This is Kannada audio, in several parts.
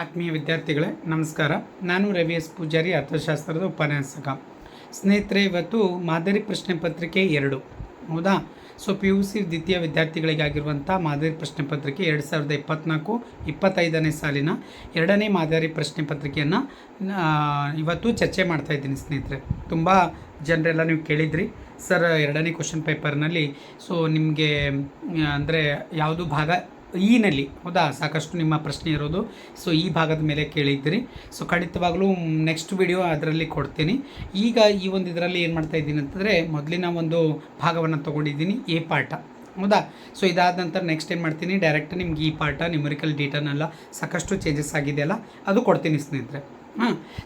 ಆತ್ಮೀಯ ವಿದ್ಯಾರ್ಥಿಗಳೇ ನಮಸ್ಕಾರ. ನಾನು ರವಿ ಎಸ್ ಪೂಜಾರಿ, ಅರ್ಥಶಾಸ್ತ್ರದ ಉಪನ್ಯಾಸಕ. ಸ್ನೇಹಿತರೆ, ಇವತ್ತು ಮಾದರಿ ಪ್ರಶ್ನೆ ಪತ್ರಿಕೆ 2 ಹೌದಾ. ಸೊ PUC ದ್ವಿತೀಯ ವಿದ್ಯಾರ್ಥಿಗಳಿಗಾಗಿರುವಂಥ ಮಾದರಿ ಪ್ರಶ್ನೆ ಪತ್ರಿಕೆ 2024-25ನೇ ಸಾಲಿನ 2ನೇ ಮಾದರಿ ಪ್ರಶ್ನೆ ಪತ್ರಿಕೆಯನ್ನು ಇವತ್ತು ಚರ್ಚೆ ಮಾಡ್ತಾಯಿದ್ದೀನಿ ಸ್ನೇಹಿತರೆ. ತುಂಬ ಜನರೆಲ್ಲ ನೀವು ಕೇಳಿದ್ರಿ, ಸರ್ 2ನೇ ಕ್ವಶನ್ ಪೇಪರ್ನಲ್ಲಿ ಸೊ ನಿಮಗೆ ಅಂದರೆ ಯಾವುದು ಭಾಗ ಈನಲ್ಲಿ ಹೌದಾ ಸಾಕಷ್ಟು ನಿಮ್ಮ ಪ್ರಶ್ನೆ ಇರೋದು. ಸೊ ಈ ಭಾಗದ ಮೇಲೆ ಕೇಳಿದ್ದೀರಿ. ಸೊ ಖಂಡಿತವಾಗ್ಲೂ ನೆಕ್ಸ್ಟ್ ವಿಡಿಯೋ ಅದರಲ್ಲಿ ಕೊಡ್ತೀನಿ. ಈಗ ಈ ಒಂದು ಇದರಲ್ಲಿ ಏನು ಮಾಡ್ತಾ ಇದ್ದೀನಿ ಅಂತಂದರೆ, ಮೊದಲಿನ ಒಂದು ಭಾಗವನ್ನು ತೊಗೊಂಡಿದ್ದೀನಿ ಎ ಪಾಠ ಹೌದಾ. ಸೊ ಇದಾದ ನಂತರ ನೆಕ್ಸ್ಟ್ ಏನು ಮಾಡ್ತೀನಿ, ಡೈರೆಕ್ಟ್ ನಿಮ್ಗೆ ಈ ಪಾಠ ನ್ಯೂಮರಿಕಲ್ ಡೇಟಾನೆಲ್ಲ ಸಾಕಷ್ಟು ಚೇಂಜಸ್ ಆಗಿದೆಯಲ್ಲ ಅದು ಕೊಡ್ತೀನಿ ಸ್ನೇಹಿತರೆ.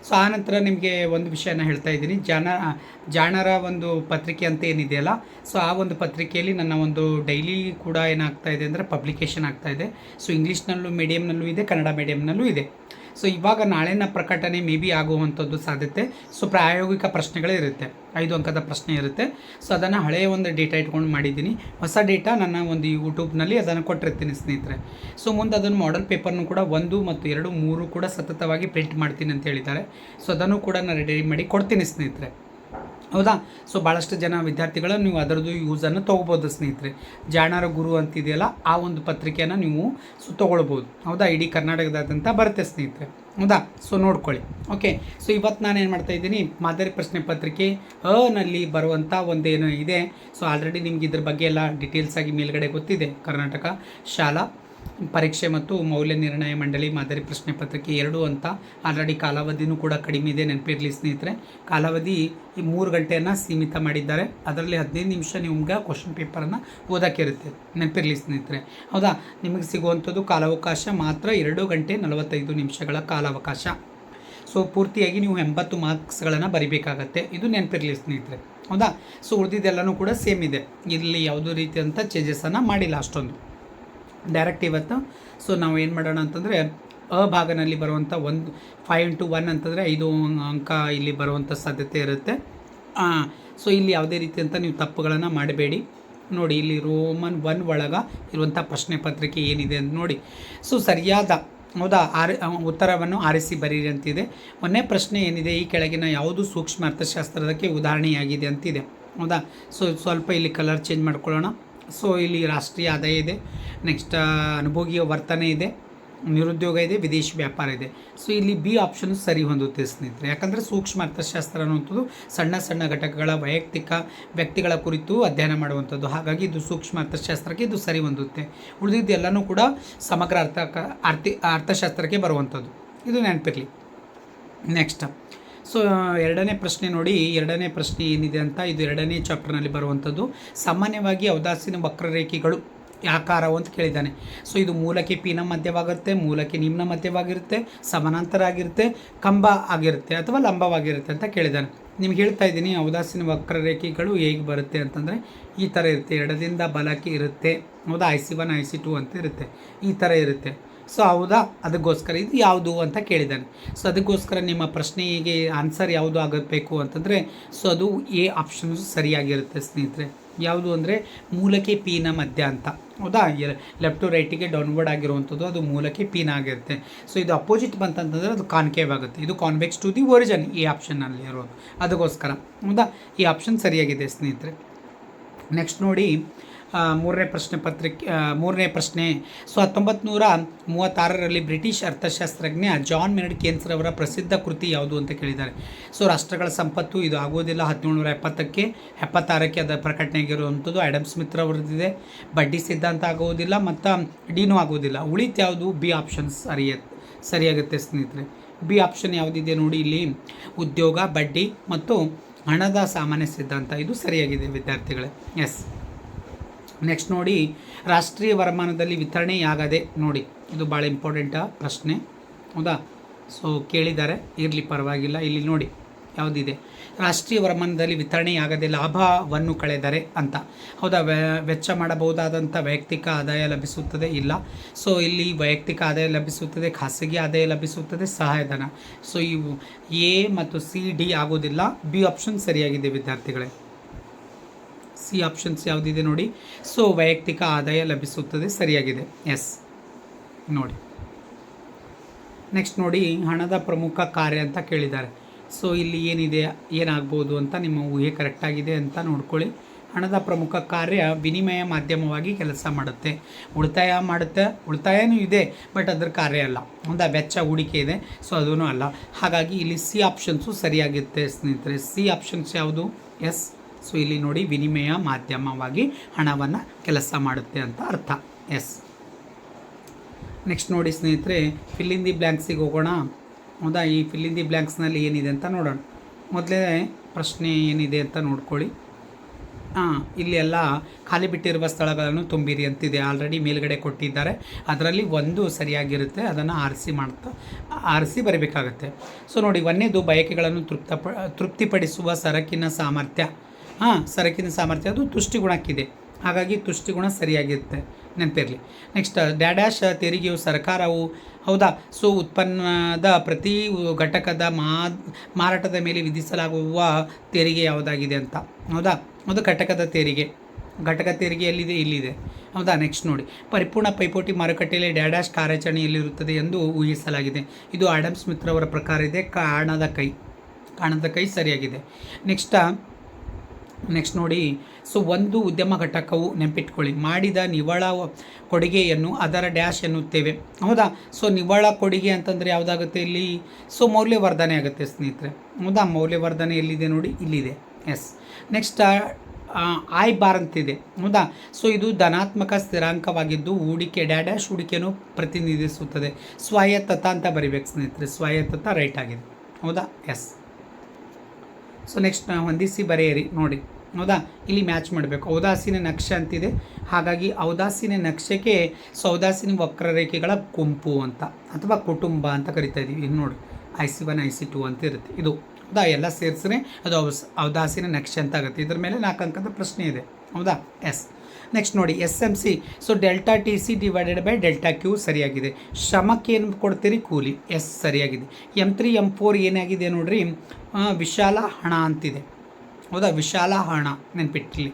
ಸೊ ಆ ನಂತರ ನಿಮಗೆ ಒಂದು ವಿಷಯನ ಹೇಳ್ತಾ ಇದ್ದೀನಿ, ಜಾಣರ ಒಂದು ಪತ್ರಿಕೆ ಅಂತ ಏನಿದೆಯಲ್ಲ, ಸೊ ಆ ಒಂದು ಪತ್ರಿಕೆಯಲ್ಲಿ ನನ್ನ ಒಂದು ಡೈಲಿ ಕೂಡ ಏನಾಗ್ತಾ ಇದೆ ಅಂದರೆ ಪಬ್ಲಿಕೇಶನ್ ಆಗ್ತಾಯಿದೆ. ಸೊ ಇಂಗ್ಲೀಷ್ನಲ್ಲೂ ಮೀಡಿಯಮ್ನಲ್ಲೂ ಇದೆ, ಕನ್ನಡ ಮೀಡಿಯಮ್ನಲ್ಲೂ ಇದೆ. ಸೊ ಇವಾಗ ನಾಳೆನ ಪ್ರಕಟಣೆ ಮೇ ಬಿ ಆಗುವಂಥದ್ದು ಸಾಧ್ಯತೆ. ಸೊ ಪ್ರಾಯೋಗಿಕ ಪ್ರಶ್ನೆಗಳೇ ಇರುತ್ತೆ, 5 ಅಂಕದ ಪ್ರಶ್ನೆ ಇರುತ್ತೆ. ಸೊ ಅದನ್ನು ಹಳೆಯ ಒಂದು ಡೇಟಾ ಇಟ್ಕೊಂಡು ಮಾಡಿದ್ದೀನಿ. ಹೊಸ ಡೇಟಾ ನನ್ನ ಒಂದು ಯೂಟ್ಯೂಬ್ನಲ್ಲಿ ಅದನ್ನು ಕೊಟ್ಟಿರ್ತೀನಿ ಸ್ನೇಹಿತರೆ. ಸೊ ಮುಂದೆ ಅದನ್ನು ಮಾಡೆಲ್ ಪೇಪರ್ನು ಕೂಡ 1 ಮತ್ತು 2, 3 ಕೂಡ ಸತತವಾಗಿ ಪ್ರಿಂಟ್ ಮಾಡ್ತೀನಿ ಅಂತ ಹೇಳಿದ್ದಾರೆ. ಸೊ ಅದನ್ನು ಕೂಡ ನಾನು ರೆಡಿ ಮಾಡಿ ಕೊಡ್ತೀನಿ ಸ್ನೇಹಿತರೆ ಹೌದಾ. ಸೊ ಭಾಳಷ್ಟು ಜನ ವಿದ್ಯಾರ್ಥಿಗಳು ನೀವು ಅದರದ್ದು ಯೂಸನ್ನು ತೊಗೋಬೋದು ಸ್ನೇಹಿತರೆ. ಜಾಣರ ಗುರು ಅಂತಿದೆಯಲ್ಲ, ಆ ಒಂದು ಪತ್ರಿಕೆಯನ್ನು ನೀವು ತೊಗೊಳ್ಬೋದು ಹೌದಾ. ಇಡೀ ಕರ್ನಾಟಕದಾದ್ಯಂತ ಬರುತ್ತೆ ಸ್ನೇಹಿತರೆ ಹೌದಾ. ಸೊ ನೋಡ್ಕೊಳ್ಳಿ. ಓಕೆ. ಸೊ ಇವತ್ತು ನಾನು ಏನು ಮಾಡ್ತಾಯಿದ್ದೀನಿ, ಮಾದರಿ ಪ್ರಶ್ನೆ ಪತ್ರಿಕೆ ನಲ್ಲಿ ಬರುವಂಥ ಒಂದೇನು ಇದೆ. ಸೊ ಆಲ್ರೆಡಿ ನಿಮ್ಗೆ ಇದ್ರ ಬಗ್ಗೆ ಎಲ್ಲ ಡೀಟೇಲ್ಸಾಗಿ ಮೇಲ್ಗಡೆ ಗೊತ್ತಿದೆ. ಕರ್ನಾಟಕ ಶಾಲಾ ಪರೀಕ್ಷೆ ಮತ್ತು ಮೌಲ್ಯ ನಿರ್ಣಯ ಮಂಡಳಿ ಮಾದರಿ ಪ್ರಶ್ನೆ ಪತ್ರಿಕೆ 2 ಅಂತ ಆಲ್ರೆಡಿ ಕಾಲಾವಧಿನೂ ಕೂಡ ಕಡಿಮೆ ಇದೆ, ನೆನಪಿರಲಿ ಸ್ನೇಹಿತರೆ. ಕಾಲಾವಧಿ ಈ 3 ಗಂಟೆಯನ್ನು ಸೀಮಿತ ಮಾಡಿದ್ದಾರೆ. ಅದರಲ್ಲಿ 15 ನಿಮಿಷ ನಿಮ್ಗೆ ಕ್ವಶನ್ ಪೇಪರನ್ನು ಓದೋಕ್ಕಿರುತ್ತೆ, ನೆನಪಿರಲಿ ಸ್ನೇಹಿತರೆ ಹೌದಾ. ನಿಮಗೆ ಸಿಗುವಂಥದ್ದು ಕಾಲಾವಕಾಶ ಮಾತ್ರ 2 ಗಂಟೆ 45 ನಿಮಿಷಗಳ ಕಾಲಾವಕಾಶ. ಸೊ ಪೂರ್ತಿಯಾಗಿ ನೀವು 80 ಮಾರ್ಕ್ಸ್ಗಳನ್ನು ಬರಿಬೇಕಾಗತ್ತೆ, ಇದು ನೆನಪಿರಲಿ ಸ್ನೇಹಿತರೆ ಹೌದಾ. ಸೊ ಉಳಿದಿದ್ದೆಲ್ಲನೂ ಕೂಡ ಸೇಮ್ ಇದೆ, ಇಲ್ಲಿ ಯಾವುದೋ ರೀತಿಯಂಥ ಚೇಂಜಸನ್ನು ಮಾಡಿಲ್ಲ ಅಷ್ಟೊಂದು. ಡೈರೆಕ್ಟ್ ಇವತ್ತು ಸೊ ನಾವು ಏನು ಮಾಡೋಣ ಅಂತಂದರೆ, ಭಾಗನಲ್ಲಿ ಬರುವಂಥ 5 into 1 ಅಂತಂದರೆ 5 ಅಂಕ ಇಲ್ಲಿ ಬರುವಂಥ ಸಾಧ್ಯತೆ ಇರುತ್ತೆ. ಸೊ ಇಲ್ಲಿ ಯಾವುದೇ ರೀತಿಯಂಥ ನೀವು ತಪ್ಪುಗಳನ್ನು ಮಾಡಬೇಡಿ. ನೋಡಿ, ಇಲ್ಲಿ ರೋಮನ್ 1 ಒಳಗೆ ಇರುವಂಥ ಪ್ರಶ್ನೆ ಪತ್ರಿಕೆ ಏನಿದೆ ಅಂತ ನೋಡಿ. ಸೊ ಸರಿಯಾದ ಹೌದಾ ಉತ್ತರವನ್ನು ಆರಿಸಿ ಬರೀರಿ ಅಂತಿದೆ. ಒಂದೇ ಪ್ರಶ್ನೆ ಏನಿದೆ, ಈ ಕೆಳಗಿನ ಯಾವುದು ಸೂಕ್ಷ್ಮ ಅರ್ಥಶಾಸ್ತ್ರದಕ್ಕೆ ಉದಾಹರಣೆಯಾಗಿದೆ ಅಂತಿದೆ ಹೌದಾ. ಸೊ ಸ್ವಲ್ಪ ಇಲ್ಲಿ ಕಲರ್ ಚೇಂಜ್ ಮಾಡ್ಕೊಳ್ಳೋಣ. ಸೊ ಇಲ್ಲಿ ರಾಷ್ಟ್ರೀಯ ಆದಾಯ ಇದೆ, ನೆಕ್ಸ್ಟ್ ಅನುಭೋಗಿಯ ವರ್ತನೆ ಇದೆ, ನಿರುದ್ಯೋಗ ಇದೆ, ವಿದೇಶಿ ವ್ಯಾಪಾರ ಇದೆ. ಸೊ ಇಲ್ಲಿ ಬಿ ಆಪ್ಷನ್ ಸರಿ ಹೊಂದುತ್ತೆ ಸ್ನೇಹಿತರೆ. ಯಾಕಂದರೆ ಸೂಕ್ಷ್ಮ ಅರ್ಥಶಾಸ್ತ್ರ ಅನ್ನುವಂಥದ್ದು ಸಣ್ಣ ಸಣ್ಣ ಘಟಕಗಳ ವೈಯಕ್ತಿಕ ವ್ಯಕ್ತಿಗಳ ಕುರಿತು ಅಧ್ಯಯನ ಮಾಡುವಂಥದ್ದು. ಹಾಗಾಗಿ ಇದು ಸೂಕ್ಷ್ಮ ಅರ್ಥಶಾಸ್ತ್ರಕ್ಕೆ ಇದು ಸರಿ ಹೊಂದುತ್ತೆ. ಉಳಿದಿದ್ದು ಎಲ್ಲನೂ ಕೂಡ ಸಮಗ್ರ ಅರ್ಥಶಾಸ್ತ್ರಕ್ಕೆ ಬರುವಂಥದ್ದು, ಇದು ನೆನಪಿರಲಿ. ನೆಕ್ಸ್ಟ್ ಸೊ 2ನೇ ಪ್ರಶ್ನೆ ನೋಡಿ, 2ನೇ ಪ್ರಶ್ನೆ ಏನಿದೆ ಅಂತ, ಇದು 2ನೇ ಚಾಪ್ಟರ್ನಲ್ಲಿ ಬರುವಂಥದ್ದು. ಸಾಮಾನ್ಯವಾಗಿ ಔದಾಸೀನ ವಕ್ರರೇಖೆಗಳು ಆಕಾರವು ಅಂತ ಕೇಳಿದ್ದಾನೆ. ಸೊ ಇದು ಮೂಲಕ್ಕೆ ಪಿನ ಮಧ್ಯವಾಗಿರುತ್ತೆ, ಮೂಲಕ್ಕೆ ನಿಮ್ನ ಮಧ್ಯವಾಗಿರುತ್ತೆ, ಸಮಾನಾಂತರ ಆಗಿರುತ್ತೆ, ಕಂಬ ಆಗಿರುತ್ತೆ ಅಥವಾ ಲಂಬವಾಗಿರುತ್ತೆ ಅಂತ ಕೇಳಿದ್ದಾನೆ. ನಿಮ್ಗೆ ಹೇಳ್ತಾ ಇದ್ದೀನಿ, ಔದಾಸೀನ ವಕ್ರರೇಖೆಗಳು ಹೇಗೆ ಬರುತ್ತೆ ಅಂತಂದರೆ ಈ ಥರ ಇರುತ್ತೆ, ಎಡದಿಂದ ಬಲಕ್ಕೆ ಇರುತ್ತೆ ಹೌದಾ. IC1 IC2 ಅಂತ ಇರುತ್ತೆ, ಈ ಥರ ಇರುತ್ತೆ. ಸೊ ಹೌದಾ, ಅದಕ್ಕೋಸ್ಕರ ಇದು ಯಾವುದು ಅಂತ ಕೇಳಿದ್ದಾನೆ. ಸೊ ಅದಕ್ಕೋಸ್ಕರ ನಿಮ್ಮ ಪ್ರಶ್ನೆಗೆ ಆನ್ಸರ್ ಯಾವುದು ಆಗಬೇಕು ಅಂತಂದರೆ, ಸೊ ಅದು ಎ ಆಪ್ಷನ್ ಸರಿಯಾಗಿರುತ್ತೆ ಸ್ನೇಹಿತರೆ. ಯಾವುದು ಅಂದರೆ ಮೂಲಕ್ಕೆ ಪಿನ ಮಧ್ಯ ಅಂತ ಹೌದಾ. ಲೆಫ್ಟ್ ಟು ರೈಟಿಗೆ ಡೌನ್ವರ್ಡ್ ಆಗಿರುವಂಥದ್ದು ಅದು ಮೂಲಕ್ಕೆ ಪಿನ ಆಗಿರುತ್ತೆ. ಸೊ ಇದು ಅಪೋಸಿಟ್ ಬಂತಂತಂದರೆ ಅದು ಕಾನ್ಕೇವ್ ಆಗುತ್ತೆ, ಇದು ಕಾನ್ವೆಕ್ಸ್ ಟು ದಿ ಒರಿಜಿನ್ ಈ ಆಪ್ಷನ್ನಲ್ಲಿ ಇರೋದು. ಅದಕ್ಕೋಸ್ಕರ ಹೌದಾ ಈ ಆಪ್ಷನ್ ಸರಿಯಾಗಿದೆ ಸ್ನೇಹಿತರೆ. ನೆಕ್ಸ್ಟ್ ನೋಡಿ, 3ನೇ ಪ್ರಶ್ನೆ. ಸೊ 1936ರಲ್ಲಿ ಬ್ರಿಟಿಷ್ ಅರ್ಥಶಾಸ್ತ್ರಜ್ಞ ಜಾನ್ ಮೆನರ್ಡ್ ಕೇನ್ಸ್ ಅವರ ಪ್ರಸಿದ್ಧ ಕೃತಿ ಯಾವುದು ಅಂತ ಕೇಳಿದ್ದಾರೆ. ಸೊ ರಾಷ್ಟ್ರಗಳ ಸಂಪತ್ತು, ಇದು ಆಗೋದಿಲ್ಲ. 1770ಕ್ಕೆ 76ಕ್ಕೆ ಅದರ ಪ್ರಕಟಣೆ ಆಗಿರುವಂಥದ್ದು. ಆ್ಯಡಮ್ ಸ್ಮಿತ್ ಅವರದ್ದಿದೆ. ಬಡ್ಡಿ ಸಿದ್ಧಾಂತ ಆಗೋದಿಲ್ಲ ಮತ್ತು ಡಿನೂ ಆಗೋದಿಲ್ಲ. ಉಳಿತು ಯಾವುದು, ಬಿ ಆಪ್ಷನ್ ಸರಿಯಾಗುತ್ತೆ ಸ್ನೇಹಿತರೆ. ಬಿ ಆಪ್ಷನ್ ಯಾವುದಿದೆ ನೋಡಿ, ಇಲ್ಲಿ ಉದ್ಯೋಗ, ಬಡ್ಡಿ ಮತ್ತು ಹಣದ ಸಾಮಾನ್ಯ ಸಿದ್ಧಾಂತ, ಇದು ಸರಿಯಾಗಿದೆ ವಿದ್ಯಾರ್ಥಿಗಳೇ. ಎಸ್. ನೆಕ್ಸ್ಟ್ ನೋಡಿ, ರಾಷ್ಟ್ರೀಯ ವರಮಾನದಲ್ಲಿ ವಿತರಣೆಯಾಗದೆ ನೋಡಿ, ಇದು ಭಾಳ ಇಂಪಾರ್ಟೆಂಟ ಪ್ರಶ್ನೆ ಹೌದಾ. ಸೊ ಕೇಳಿದ್ದಾರೆ, ಇರಲಿ ಪರವಾಗಿಲ್ಲ. ಇಲ್ಲಿ ನೋಡಿ ಯಾವುದಿದೆ, ರಾಷ್ಟ್ರೀಯ ವರಮಾನದಲ್ಲಿ ವಿತರಣೆಯಾಗದೆ ಲಾಭವನ್ನು ಕಳೆದರೆ ಅಂತ ಹೌದಾ. ವೆಚ್ಚ ಮಾಡಬಹುದಾದಂಥ ವೈಯಕ್ತಿಕ ಆದಾಯ ಲಭಿಸುತ್ತದೆ, ಇಲ್ಲ. ಸೊ ಇಲ್ಲಿ ವೈಯಕ್ತಿಕ ಆದಾಯ ಲಭಿಸುತ್ತದೆ, ಖಾಸಗಿ ಆದಾಯ ಲಭಿಸುತ್ತದೆ, ಸಹಾಯಧನ. ಸೊ ಇವು ಎ ಮತ್ತು ಸಿ ಡಿ ಆಗೋದಿಲ್ಲ. ಬಿ ಆಪ್ಷನ್ ಸರಿಯಾಗಿದೆ ವಿದ್ಯಾರ್ಥಿಗಳೇ. ಸಿ ಆಪ್ಷನ್ಸ್ ಯಾವುದಿದೆ ನೋಡಿ. ಸೊ ವೈಯಕ್ತಿಕ ಆದಾಯ ಲಭಿಸುತ್ತದೆ ಸರಿಯಾಗಿದೆ. ಎಸ್ ನೋಡಿ. ನೆಕ್ಸ್ಟ್ ನೋಡಿ ಹಣದ ಪ್ರಮುಖ ಕಾರ್ಯ ಅಂತ ಕೇಳಿದ್ದಾರೆ. ಸೊ ಇಲ್ಲಿ ಏನಿದೆ, ಏನಾಗ್ಬೋದು ಅಂತ ನಿಮ್ಮ ಊಹೆ ಕರೆಕ್ಟಾಗಿದೆ ಅಂತ ನೋಡ್ಕೊಳ್ಳಿ. ಹಣದ ಪ್ರಮುಖ ಕಾರ್ಯ ವಿನಿಮಯ ಮಾಧ್ಯಮವಾಗಿ ಕೆಲಸ ಮಾಡುತ್ತೆ. ಉಳಿತಾಯ ಮಾಡುತ್ತೆ, ಉಳಿತಾಯನೂ ಇದೆ, ಬಟ್ ಅದರ ಕಾರ್ಯ ಅಲ್ಲ. ಒಂದು ವೆಚ್ಚ ಹೂಡಿಕೆ ಇದೆ, ಸೊ ಅದೂ ಅಲ್ಲ. ಹಾಗಾಗಿ ಇಲ್ಲಿ ಸಿ ಆಪ್ಷನ್ಸು ಸರಿಯಾಗಿರುತ್ತೆ ಸ್ನೇಹಿತರೆ. ಸಿ ಆಪ್ಷನ್ಸ್ ಯಾವುದು? ಎಸ್. ಸೊ ಇಲ್ಲಿ ನೋಡಿ ವಿನಿಮಯ ಮಾಧ್ಯಮವಾಗಿ ಹಣವನ್ನು ಕೆಲಸ ಮಾಡುತ್ತೆ ಅಂತ ಅರ್ಥ. ಎಸ್. ನೆಕ್ಸ್ಟ್ ನೋಡಿ ಸ್ನೇಹಿತರೆ, ಫಿಲ್ ಇನ್ ದಿ ಬ್ಲ್ಯಾಂಕ್ಸಿಗೆ ಹೋಗೋಣ. ಹೌದಾ, ಈ ಫಿಲ್ ಇನ್ ದಿ ಬ್ಲ್ಯಾಂಕ್ಸ್ನಲ್ಲಿ ಏನಿದೆ ಅಂತ ನೋಡೋಣ. ಮೊದಲೇ ಪ್ರಶ್ನೆ ಏನಿದೆ ಅಂತ ನೋಡ್ಕೊಳ್ಳಿ. ಇಲ್ಲಿ ಎಲ್ಲ ಖಾಲಿ ಬಿಟ್ಟಿರುವ ಸ್ಥಳಗಳನ್ನು ತುಂಬಿರಿ ಅಂತಿದೆ. ಆಲ್ರೆಡಿ ಮೇಲ್ಗಡೆ ಕೊಟ್ಟಿದ್ದಾರೆ. ಅದರಲ್ಲಿ ಒಂದು ಸರಿಯಾಗಿರುತ್ತೆ, ಅದನ್ನು ಆರಿಸಿ ಬರೀಬೇಕಾಗತ್ತೆ. ಸೊ ನೋಡಿ, ಒಂದನೇದು ಬಯಕೆಗಳನ್ನು ತೃಪ್ತಿಪಡಿಸುವ ಸರಕಿನ ಸಾಮರ್ಥ್ಯ. ಸರಕಿನ ಸಾಮರ್ಥ್ಯ ಅದು ತುಷ್ಟಿಗುಣಕ್ಕಿದೆ, ಹಾಗಾಗಿ ತುಷ್ಟಿಗುಣ ಸರಿಯಾಗಿರುತ್ತೆ, ನೆನಪಿರಲಿ. ನೆಕ್ಸ್ಟ್ ಡ್ಯಾಡ್ಯಾಶ್ ತೆರಿಗೆಯು ಸರ್ಕಾರವು, ಹೌದಾ. ಸೊ ಉತ್ಪನ್ನದ ಪ್ರತಿ ಘಟಕದ ಮಾರಾಟದ ಮೇಲೆ ವಿಧಿಸಲಾಗುವ ತೆರಿಗೆ ಯಾವುದಾಗಿದೆ ಅಂತ. ಹೌದಾ, ಅದು ಘಟಕದ ತೆರಿಗೆ. ಘಟಕ ತೆರಿಗೆ ಎಲ್ಲಿದೆ? ಇಲ್ಲಿದೆ. ಹೌದಾ. ನೆಕ್ಸ್ಟ್ ನೋಡಿ, ಪರಿಪೂರ್ಣ ಪೈಪೋಟಿ ಮಾರುಕಟ್ಟೆಯಲ್ಲಿ ಡ್ಯಾಡ್ಯಾಶ್ ಕಾರ್ಯಾಚರಣೆಯಲ್ಲಿರುತ್ತದೆ ಎಂದು ಊಹಿಸಲಾಗಿದೆ. ಇದು ಆಡಮ್ ಸ್ಮಿತ್ ರವರ ಪ್ರಕಾರ ಇದೆ. ಕಾಣದ ಕೈ ಸರಿಯಾಗಿದೆ. ನೆಕ್ಸ್ಟ್ ನೋಡಿ, ಸೊ ಒಂದು ಉದ್ಯಮ ಘಟಕವು, ನೆನಪಿಟ್ಕೊಳ್ಳಿ, ಮಾಡಿದ ನಿವ್ವಳ ಕೊಡುಗೆಯನ್ನು ಅದರ ಡ್ಯಾಶ್ ಎನ್ನುತ್ತೇವೆ. ಹೌದಾ. ಸೊ ನಿವ್ವಳ ಕೊಡುಗೆ ಅಂತಂದರೆ ಯಾವುದಾಗುತ್ತೆ ಇಲ್ಲಿ? ಸೊ ಮೌಲ್ಯವರ್ಧನೆ ಆಗುತ್ತೆ ಸ್ನೇಹಿತರೆ. ಹೌದಾ, ಮೌಲ್ಯವರ್ಧನೆ ಎಲ್ಲಿದೆ ನೋಡಿ? ಇಲ್ಲಿದೆ. ಎಸ್. ನೆಕ್ಸ್ಟ್ ಆಯ್ ಬಾರ್ ಅಂತಿದೆ. ಹೌದಾ. ಸೊ ಇದು ಧನಾತ್ಮಕ ಸ್ಥಿರಾಂಕವಾಗಿದ್ದು ಡ್ಯಾಡ್ಯಾಶ್ ಹೂಡಿಕೆಯನ್ನು ಪ್ರತಿನಿಧಿಸುತ್ತದೆ. ಸ್ವಾಯತ್ತತ ಅಂತ ಬರಿಬೇಕು ಸ್ನೇಹಿತರೆ. ಸ್ವಾಯತ್ತತ ರೈಟ್ ಆಗಿದೆ. ಹೌದಾ. ಎಸ್. ಸೊ ನೆಕ್ಸ್ಟ್ ಹೊಂದಿಸಿ ಬರೆಯಿರಿ ನೋಡಿ. ಹೌದಾ, ಇಲ್ಲಿ ಮ್ಯಾಚ್ ಮಾಡಬೇಕು. ಔದಾಸೀನ ನಕ್ಷೆ ಅಂತಿದೆ, ಹಾಗಾಗಿ ಔದಾಸೀನ ನಕ್ಷೆಗೆ ಔದಾಸೀನ ವಕ್ರರೇಖೆಗಳ ಗುಂಪು ಅಂತ ಅಥವಾ ಕುಟುಂಬ ಅಂತ ಕರಿತಾ ಇದ್ದೀವಿ. ಇನ್ನು ನೋಡಿ, IC1 IC2 ಅಂತ ಇರುತ್ತೆ. ಇದು ಹೌದಾ, ಎಲ್ಲ ಸೇರಿಸ್ರೆ ಅದು ಔದಾಸೀನ ನಕ್ಷೆ ಅಂತ ಆಗುತ್ತೆ. ಇದ್ರ ಮೇಲೆ 4 ಅಂಕದ ಪ್ರಶ್ನೆ ಇದೆ. ಹೌದಾ. ಎಸ್. ನೆಕ್ಸ್ಟ್ ನೋಡಿ, SMC. So delta TC divided by delta Q ಸರಿಯಾಗಿದೆ. ಶ್ರಮಕ್ಕೆ ಏನು ಕೊಡ್ತೀರಿ? ಕೂಲಿ. ಎಸ್ ಸರಿಯಾಗಿದೆ. M3 M4 ಏನಾಗಿದೆ ನೋಡ್ರಿ? ವಿಶಾಲ ಹಣ ಅಂತಿದೆ. ಹೌದಾ, ವಿಶಾಲ ಹಣ ನೆನಪಿಟ್ಟಿರಲಿ.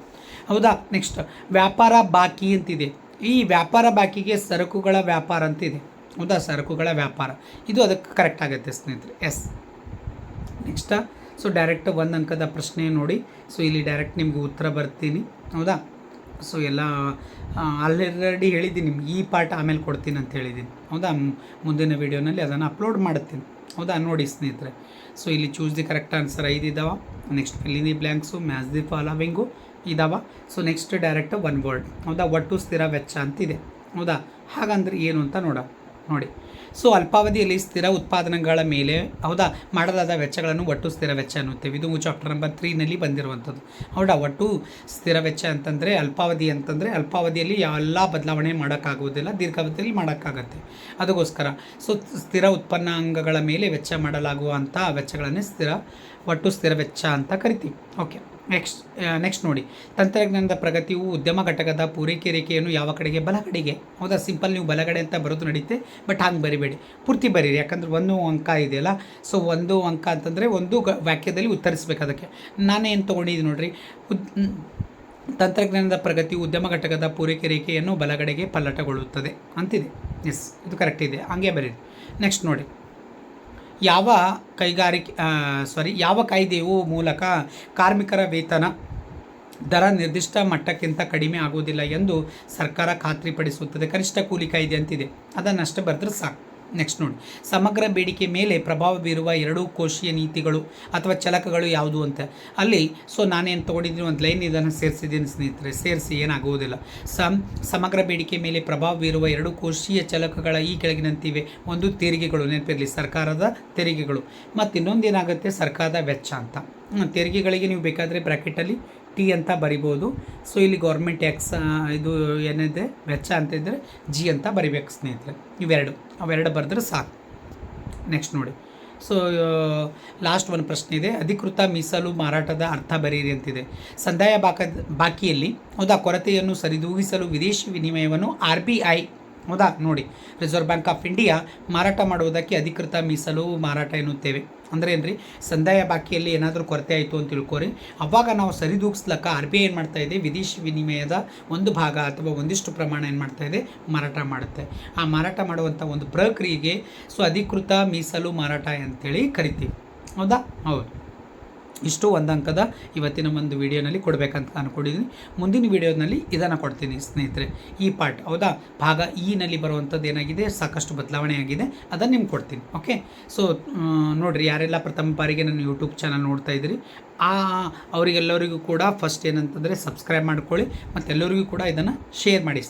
ಹೌದಾ. ನೆಕ್ಸ್ಟ್ ವ್ಯಾಪಾರ ಬಾಕಿ ಅಂತಿದೆ. ಈ ವ್ಯಾಪಾರ ಬಾಕಿಗೆ ಸರಕುಗಳ ವ್ಯಾಪಾರ ಅಂತಿದೆ. ಹೌದಾ, ಸರಕುಗಳ ವ್ಯಾಪಾರ, ಇದು ಅದಕ್ಕೆ ಕರೆಕ್ಟ್ ಆಗುತ್ತೆ ಸ್ನೇಹಿತರೆ. ಎಸ್. ನೆಕ್ಸ್ಟ್ ಸೊ ಡೈರೆಕ್ಟ್ 1 ಅಂಕದ ಪ್ರಶ್ನೆ ನೋಡಿ. ಸೊ ಇಲ್ಲಿ ಡೈರೆಕ್ಟ್ ನಿಮಗೆ ಉತ್ತರ ಬರ್ತೀನಿ. ಹೌದಾ. ಸೊ ಎಲ್ಲ ಆಲ್ರೆಡಿ ಹೇಳಿದ್ದೀನಿ ನಿಮ್ಗೆ, ಈ ಪಾರ್ಟ್ ಆಮೇಲೆ ಕೊಡ್ತೀನಿ ಅಂತ ಹೇಳಿದ್ದೀನಿ. ಹೌದಾ, ಮುಂದಿನ ವೀಡಿಯೋನಲ್ಲಿ ಅದನ್ನು ಅಪ್ಲೋಡ್ ಮಾಡುತ್ತೀನಿ. ಹೌದಾ, ನೋಡಿ ಸ್ನೇಹಿತರೆ. ಸೊ ಇಲ್ಲಿ ಚೂಸ್ ದಿ ಕರೆಕ್ಟ್ ಆನ್ಸರ್ 5 ಇದ್ದಾವೆ. Next fill in the blanks, match the following ಇದ್ದಾವೆ. So next direct 1 word. ಹೌದಾ, ಒಟ್ಟು ಸ್ಥಿರ ವೆಚ್ಚ ಅಂತಿದೆ. ಹೌದಾ, ಹಾಗಂದ್ರೆ ಏನು ಅಂತ ನೋಡಿ. ಸೊ ಅಲ್ಪಾವಧಿಯಲ್ಲಿ ಸ್ಥಿರ ಉತ್ಪಾದನೆಗಳ ಮೇಲೆ, ಹೌದಾ, ಮಾಡಲಾದ ವೆಚ್ಚಗಳನ್ನು ಒಟ್ಟು ಸ್ಥಿರ ವೆಚ್ಚ ಅನ್ನುತ್ತೇವೆ. ಇದು ಚಾಪ್ಟರ್ ನಂಬರ್ 3ನಲ್ಲಿ ಬಂದಿರುವಂಥದ್ದು. ಹೌದಾ, ಒಟ್ಟು ಸ್ಥಿರ ವೆಚ್ಚ ಅಂತಂದರೆ ಅಲ್ಪಾವಧಿ ಅಂತಂದರೆ ಅಲ್ಪಾವಧಿಯಲ್ಲಿ ಎಲ್ಲ ಬದಲಾವಣೆ ಮಾಡೋಕ್ಕಾಗುವುದಿಲ್ಲ, ದೀರ್ಘಾವಧಿಯಲ್ಲಿ ಮಾಡೋಕ್ಕಾಗತ್ತೆ. ಅದಕ್ಕೋಸ್ಕರ ಸೊ ಸ್ಥಿರ ಉತ್ಪನ್ನಾಂಗಗಳ ಮೇಲೆ ವೆಚ್ಚ ಮಾಡಲಾಗುವಂಥ ವೆಚ್ಚಗಳನ್ನೇ ಒಟ್ಟು ಸ್ಥಿರ ವೆಚ್ಚ ಅಂತ ಕರಿತೀವಿ. ಓಕೆ. ನೆಕ್ಸ್ಟ್ ನೋಡಿ, ತಂತ್ರಜ್ಞಾನದ ಪ್ರಗತಿಯು ಉದ್ಯಮ ಘಟಕದ ಪೂರೈಕೆ ರೇಖೆಯನ್ನು ಯಾವ ಕಡೆಗೆ? ಬಲಗಡೆಗೆ. ಹೌದಾ, ಸಿಂಪಲ್ ನೀವು ಬಲಗಡೆ ಅಂತ ಬರೋದು ನಡೀತೆ, ಬಟ್ ಹಂಗೆ ಬರಿಬೇಡಿ, ಪೂರ್ತಿ ಬರೀರಿ. ಯಾಕಂದ್ರೆ 1 ಅಂಕ ಇದೆಯಲ್ಲ. ಸೊ 1 ಅಂಕ ಅಂತಂದರೆ ಒಂದು ವಾಕ್ಯದಲ್ಲಿ ಉತ್ತರಿಸಬೇಕು. ಅದಕ್ಕೆ ನಾನೇನು ತೊಗೊಂಡಿದ್ದೀನಿ ನೋಡ್ರಿ, ತಂತ್ರಜ್ಞಾನದ ಪ್ರಗತಿಯು ಉದ್ಯಮ ಘಟಕದ ಪೂರೈಕೆ ರೇಖೆಯನ್ನು ಬಲಗಡೆಗೆ ಪಲ್ಲಟಗೊಳ್ಳುತ್ತದೆ ಅಂತಿದೆ. ಎಸ್, ಇದು ಕರೆಕ್ಟ್ ಇದೆ, ಹಂಗೆ ಬರೀರಿ. ನೆಕ್ಸ್ಟ್ ನೋಡಿ, ಯಾವ ಕಾಯ್ದೆಯು ಮೂಲಕ ಕಾರ್ಮಿಕರ ವೇತನ ದರ ನಿರ್ದಿಷ್ಟ ಮಟ್ಟಕ್ಕಿಂತ ಕಡಿಮೆ ಆಗುವುದಿಲ್ಲ ಎಂದು ಸರ್ಕಾರ ಖಾತ್ರಿಪಡಿಸುತ್ತದೆ? ಕನಿಷ್ಠ ಕೂಲಿ ಕಾಯ್ದೆ ಅಂತಿದೆ, ಅದನ್ನಷ್ಟೇ ಬರೆದ್ರೆ ಸಾಕು. ನೆಕ್ಸ್ಟ್ ನೋಡಿ, ಸಮಗ್ರ ಬೇಡಿಕೆ ಮೇಲೆ ಪ್ರಭಾವ ಬೀರುವ 2 ಕೋಶೀಯ ನೀತಿಗಳು ಅಥವಾ ಚಲಕಗಳು ಯಾವುದು ಅಂತ. ಅಲ್ಲಿ ಸೊ ನಾನೇನು ತೊಗೊಂಡಿದ್ದೀನಿ, ಒಂದು ಲೈನ್ ಇದನ್ನು ಸೇರಿಸಿದ್ದೀನಿ ಸ್ನೇಹಿತರೆ. ಸೇರಿಸಿ ಏನಾಗುವುದಿಲ್ಲ. ಸಮಗ್ರ ಬೇಡಿಕೆ ಮೇಲೆ ಪ್ರಭಾವ ಬೀರುವ 2 ಕೋಶೀಯ ಚಲಕಗಳ ಈ ಕೆಳಗಿನಂತಿವೆ. ಒಂದು ತೆರಿಗೆಗಳು, ನೆನಪಿರಲಿ, ಸರ್ಕಾರದ ತೆರಿಗೆಗಳು. ಮತ್ತು ಇನ್ನೊಂದು ಏನಾಗುತ್ತೆ, ಸರ್ಕಾರದ ವೆಚ್ಚ ಅಂತ. ತೆರಿಗೆಗಳಿಗೆ ನೀವು ಬೇಕಾದರೆ ಬ್ರ್ಯಾಕೆಟಲ್ಲಿ T ಅಂತ ಬರಿಬೋದು. ಸೊ ಇಲ್ಲಿ ಗೌರ್ಮೆಂಟ್ ಟ್ಯಾಕ್ಸ್, ಇದು ಏನಿದೆ ವೆಚ್ಚ ಅಂತ ಇದ್ದರೆ G ಅಂತ ಬರಿಬೇಕು ಸ್ನೇಹಿತರೆ. ಅವೆರಡು ಬರೆದ್ರೆ ಸಾಕು. ನೆಕ್ಸ್ಟ್ ನೋಡಿ, ಸೊ ಲಾಸ್ಟ್ ಒಂದು ಪ್ರಶ್ನೆ ಇದೆ. ಅಧಿಕೃತ ಮೀಸಲು ಮಾರಾಟದ ಅರ್ಥ ಬರೀರಿ ಅಂತಿದೆ. ಸಂದಾಯ ಬಾಕಿಯಲ್ಲಿ, ಹೌದಾ, ಕೊರತೆಯನ್ನು ಸರಿದೂಗಿಸಲು ವಿದೇಶಿ ವಿನಿಮಯವನ್ನು RBI ಹೌದಾ? ನೋಡಿ, ರಿಸರ್ವ್ ಬ್ಯಾಂಕ್ ಆಫ್ ಇಂಡಿಯಾ ಮಾರಾಟ ಮಾಡುವುದಕ್ಕೆ ಅಧಿಕೃತ ಮೀಸಲು ಮಾರಾಟ ಎನ್ನುತ್ತೇವೆ. ಅಂದರೆ ಏನು ರೀ, ಸಂದಾಯ ಬಾಕಿಯಲ್ಲಿ ಏನಾದರೂ ಕೊರತೆ ಆಯಿತು ಅಂತ ತಿಳ್ಕೊರಿ, ಅವಾಗ ನಾವು ಸರಿದೂಗಿಸ್ಲಕ್ಕ ಆರ್ ಬಿ ಐ ಏನು ಮಾಡ್ತಾ ಇದೆ, ವಿದೇಶಿ ವಿನಿಮಯದ ಒಂದು ಭಾಗ ಅಥವಾ ಒಂದಿಷ್ಟು ಪ್ರಮಾಣ ಏನು ಮಾಡ್ತಾ ಇದೆ, ಮಾರಾಟ ಮಾಡುತ್ತೆ. ಆ ಮಾರಾಟ ಮಾಡುವಂಥ ಒಂದು ಪ್ರಕ್ರಿಯೆಗೆ ಅಧಿಕೃತ ಮೀಸಲು ಮಾರಾಟ ಅಂತೇಳಿ ಕರಿತೀವಿ. ಹೌದಾ? ಹೌದು. ಇಷ್ಟು ಒಂದು ಅಂಕದ ಇವತ್ತಿನ ಒಂದು ವಿಡಿಯೋನಲ್ಲಿ ಕೊಡಬೇಕಂತ ಅಂದ್ಕೊಂಡಿದ್ದೀನಿ. ಮುಂದಿನ ವಿಡಿಯೋನಲ್ಲಿ ಇದನ್ನು ಕೊಡ್ತೀನಿ ಸ್ನೇಹಿತರೆ, ಈ ಪಾರ್ಟ್. ಹೌದಾ? ಭಾಗ ನಲ್ಲಿ ಬರುವಂಥದ್ದು ಏನಾಗಿದೆ, ಸಾಕಷ್ಟು ಬದಲಾವಣೆ ಆಗಿದೆ, ಅದನ್ನು ನಿಮ್ಗೆ ಕೊಡ್ತೀನಿ. ಓಕೆ. ನೋಡಿರಿ, ಯಾರೆಲ್ಲ ಪ್ರಥಮ ಬಾರಿಗೆ ನನ್ನ ಯೂಟ್ಯೂಬ್ ಚಾನಲ್ ನೋಡ್ತಾ ಇದ್ದೀರಿ, ಅವರಿಗೆಲ್ಲರಿಗೂ ಕೂಡ ಫಸ್ಟ್ ಏನಂತಂದರೆ ಸಬ್ಸ್ಕ್ರೈಬ್ ಮಾಡ್ಕೊಳ್ಳಿ, ಮತ್ತು ಎಲ್ಲರಿಗೂ ಕೂಡ ಇದನ್ನು ಶೇರ್ ಮಾಡಿ.